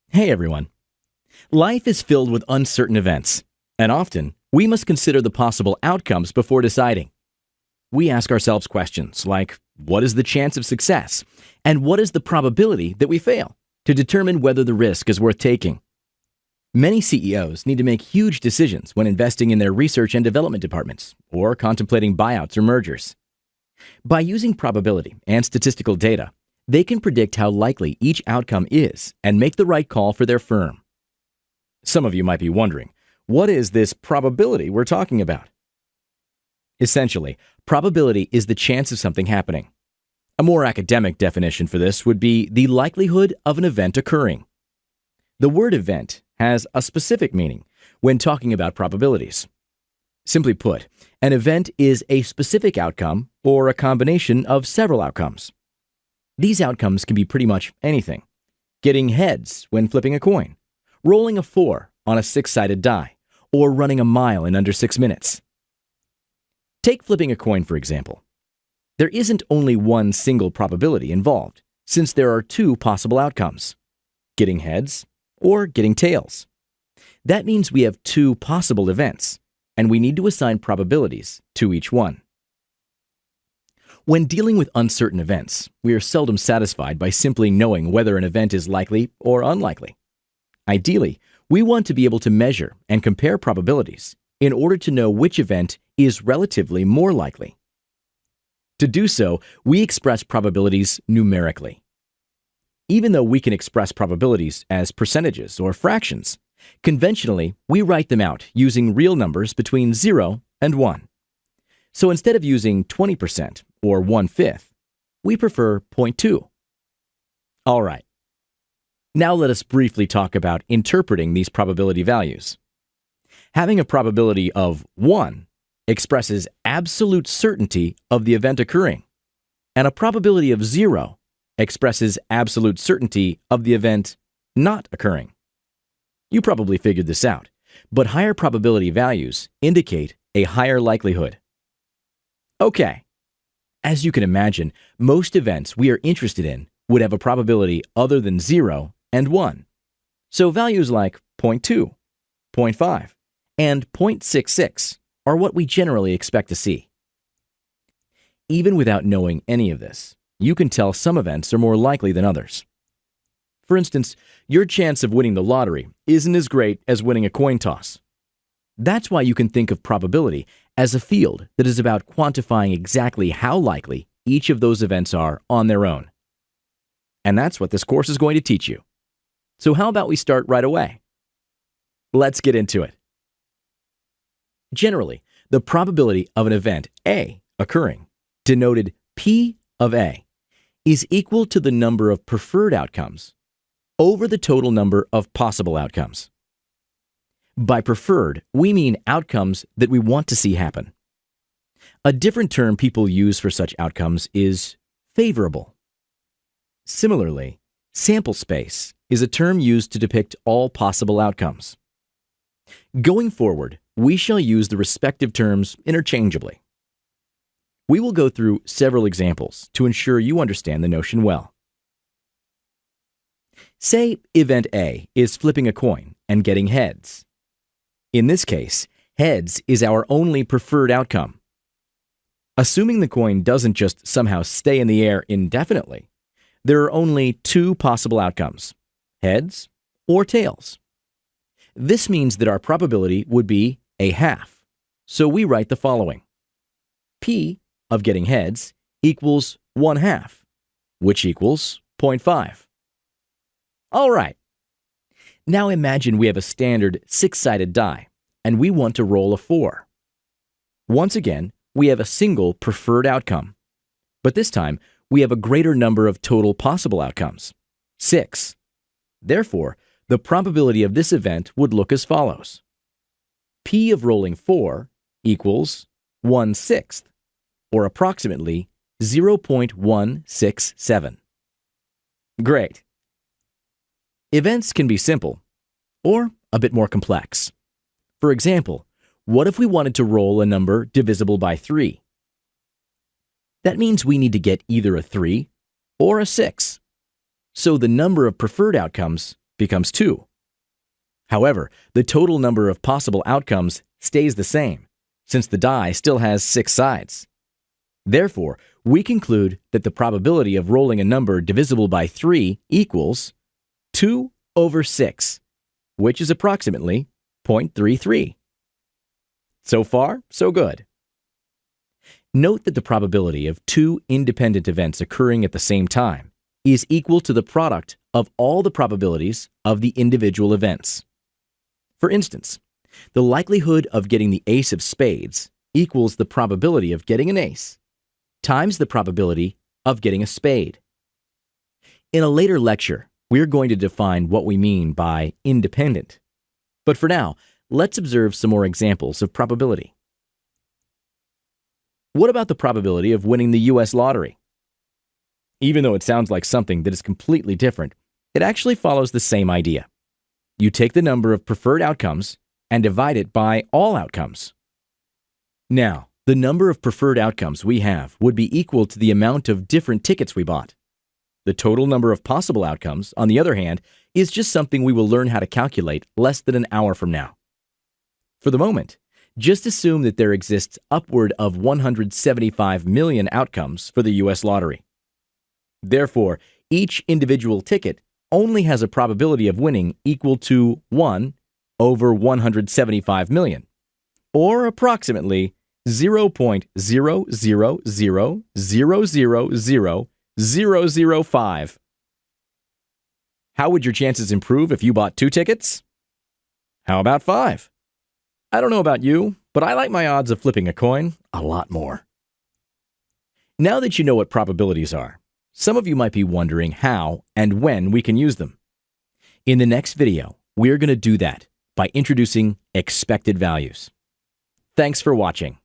Hey everyone. Life is filled with uncertain events, and often we must consider the possible outcomes before deciding. We ask ourselves questions like, what is the chance of success? And what is the probability that we fail? To determine whether the risk is worth taking. Many CEOs need to make huge decisions when investing in their research and development departments or contemplating buyouts or mergers. By using probability and statistical data, they can predict how likely each outcome is and make the right call for their firm. Some of you might be wondering, what is this probability we're talking about? Essentially, probability is the chance of something happening. A more academic definition for this would be the likelihood of an event occurring. The word event has a specific meaning when talking about probabilities. Simply put, an event is a specific outcome or a combination of several outcomes. These outcomes can be pretty much anything. Getting heads when flipping a coin, rolling a 4 on a 6-sided die, or running a mile in under 6 minutes. Take flipping a coin, for example. There isn't only one single probability involved, since there are two possible outcomes: getting heads or getting tails. That means we have two possible events, and we need to assign probabilities to each one. When dealing with uncertain events, we are seldom satisfied by simply knowing whether an event is likely or unlikely. Ideally, we want to be able to measure and compare probabilities in order to know which event is relatively more likely. To do so, we express probabilities numerically. Even though we can express probabilities as percentages or fractions, conventionally, we write them out using real numbers between 0 and 1. So instead of using 20% or 1/5, we prefer 0.2. All right. Now let us briefly talk about interpreting these probability values. Having a probability of 1 expresses absolute certainty of the event occurring, and a probability of 0 expresses absolute certainty of the event not occurring. You probably figured this out, but higher probability values indicate a higher likelihood. Okay. As you can imagine, most events we are interested in would have a probability other than 0 and 1. So values like 0.2, 0.5, and 0.66 are what we generally expect to see. Even without knowing any of this, you can tell some events are more likely than others. For instance, your chance of winning the lottery isn't as great as winning a coin toss. That's why you can think of probability as a field that is about quantifying exactly how likely each of those events are on their own. And that's what this course is going to teach you. So how about we start right away? Let's get into it. Generally, the probability of an event A occurring, denoted P of A, is equal to the number of preferred outcomes over the total number of possible outcomes. By preferred, we mean outcomes that we want to see happen. A different term people use for such outcomes is favorable. Similarly, sample space is a term used to depict all possible outcomes. Going forward, we shall use the respective terms interchangeably. We will go through several examples to ensure you understand the notion well. Say event A is flipping a coin and getting heads. In this case, heads is our only preferred outcome. Assuming the coin doesn't just somehow stay in the air indefinitely, there are only two possible outcomes: heads or tails. This means that our probability would be a half. So we write the following: P of getting heads equals 1/2, which equals 0.5. All right. Now imagine we have a standard 6-sided die, and we want to roll a 4. Once again, we have a single preferred outcome. But this time, we have a greater number of total possible outcomes, 6. Therefore, the probability of this event would look as follows: P of rolling 4 equals 1/6, or approximately 0.167. Great. Events can be simple or a bit more complex. For example, what if we wanted to roll a number divisible by 3? That means we need to get either a 3 or a 6. So the number of preferred outcomes becomes 2. However, the total number of possible outcomes stays the same, since the die still has 6 sides. Therefore, we conclude that the probability of rolling a number divisible by 3 equals 2 over 6, which is approximately 0.33. So far, so good. Note that the probability of 2 independent events occurring at the same time is equal to the product of all the probabilities of the individual events. For instance, the likelihood of getting the ace of spades equals the probability of getting an ace times the probability of getting a spade. In a later lecture, we're going to define what we mean by independent. But for now, let's observe some more examples of probability. What about the probability of winning the U.S. lottery? Even though it sounds like something that is completely different, it actually follows the same idea. You take the number of preferred outcomes and divide it by all outcomes. Now, the number of preferred outcomes we have would be equal to the amount of different tickets we bought. The total number of possible outcomes, on the other hand, is just something we will learn how to calculate less than an hour from now. For the moment, just assume that there exists upward of 175 million outcomes for the U.S. lottery. Therefore, each individual ticket only has a probability of winning equal to 1 over 175 million, or approximately 0.000000005. How would your chances improve if you bought 2 tickets? How about 5? I don't know about you, but I like my odds of flipping a coin a lot more. Now that you know what probabilities are, some of you might be wondering how and when we can use them. In the next video, we're going to do that by introducing expected values. Thanks for watching.